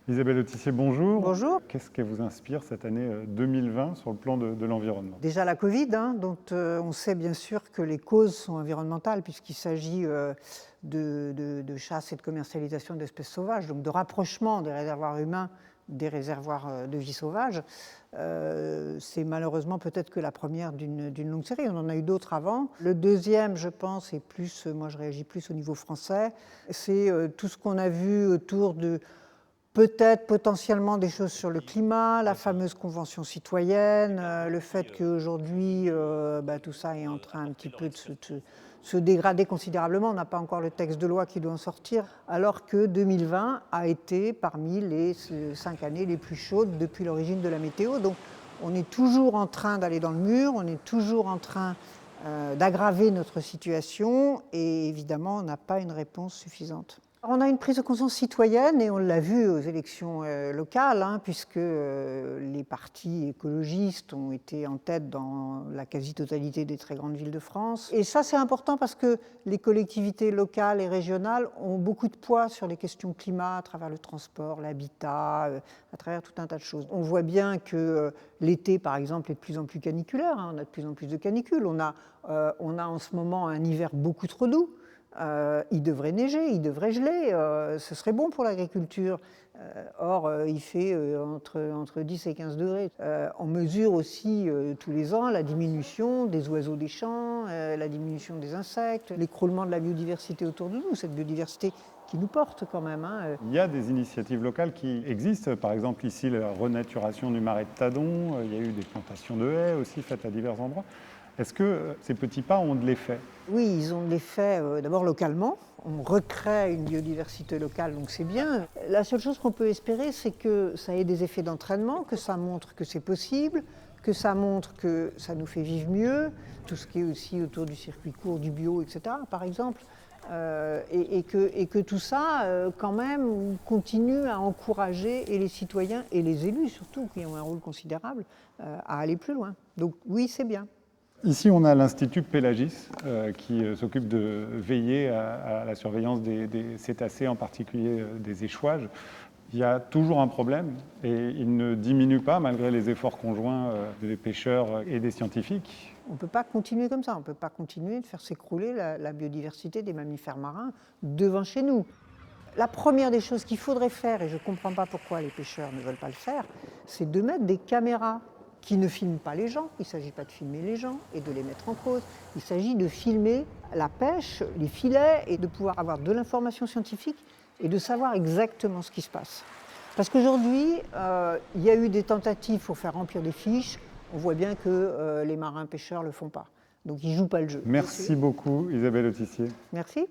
Isabelle Autissier, bonjour. Bonjour. Qu'est-ce qui vous inspire cette année 2020 sur le plan de l'environnement? Déjà la Covid, dont on sait bien sûr que les causes sont environnementales puisqu'il s'agit de chasse et de commercialisation d'espèces sauvages, donc de rapprochement des réservoirs humains des réservoirs de vie sauvage. C'est malheureusement peut-être que la première d'une longue série. On en a eu d'autres avant. Le deuxième, je pense, et plus, moi je réagis plus au niveau français, c'est tout ce qu'on a vu autour de peut-être potentiellement des choses sur le climat, la fameuse convention citoyenne, le fait qu'aujourd'hui tout ça est en train un petit peu de se dégrader considérablement. On n'a pas encore le texte de loi qui doit en sortir, alors que 2020 a été parmi les 5 années les plus chaudes depuis l'origine de la météo. Donc on est toujours en train d'aller dans le mur, on est toujours en train d'aggraver notre situation et évidemment on n'a pas une réponse suffisante. On a une prise de conscience citoyenne et on l'a vu aux élections locales, puisque les partis écologistes ont été en tête dans la quasi-totalité des très grandes villes de France. Et ça, c'est important parce que les collectivités locales et régionales ont beaucoup de poids sur les questions climat à travers le transport, l'habitat, à travers tout un tas de choses. On voit bien que l'été, par exemple, est de plus en plus caniculaire. On a de plus en plus de canicules. On a en ce moment un hiver beaucoup trop doux. Il devrait neiger, il devrait geler, ce serait bon pour l'agriculture. Or, il fait entre 10 et 15 degrés. On mesure aussi tous les ans la diminution des oiseaux des champs, la diminution des insectes, l'écroulement de la biodiversité autour de nous, cette biodiversité qui nous porte quand même. Il y a des initiatives locales qui existent, par exemple ici la renaturation du marais de Tadon, il y a eu des plantations de haies aussi faites à divers endroits. Est-ce que ces petits pas ont de l'effet? Oui, ils ont de l'effet d'abord localement. On recrée une biodiversité locale, donc c'est bien. La seule chose qu'on peut espérer, c'est que ça ait des effets d'entraînement, que ça montre que c'est possible, que ça montre que ça nous fait vivre mieux, tout ce qui est aussi autour du circuit court, du bio, etc., par exemple. Et que tout ça, quand même, continue à encourager et les citoyens et les élus, surtout, qui ont un rôle considérable, à aller plus loin. Donc oui, c'est bien. Ici, on a l'Institut Pélagis qui s'occupe de veiller à la surveillance des cétacés, en particulier des échouages. Il y a toujours un problème et il ne diminue pas malgré les efforts conjoints des pêcheurs et des scientifiques. On ne peut pas continuer comme ça, on ne peut pas continuer de faire s'écrouler la biodiversité des mammifères marins devant chez nous. La première des choses qu'il faudrait faire, et je ne comprends pas pourquoi les pêcheurs ne veulent pas le faire, c'est de mettre des caméras qui ne filment pas les gens. Il ne s'agit pas de filmer les gens et de les mettre en cause. Il s'agit de filmer la pêche, les filets, et de pouvoir avoir de l'information scientifique et de savoir exactement ce qui se passe. Parce qu'aujourd'hui, il y a eu des tentatives pour faire remplir des fiches. On voit bien que les marins pêcheurs ne le font pas. Donc ils ne jouent pas le jeu. Merci beaucoup Isabelle Autissier. Merci.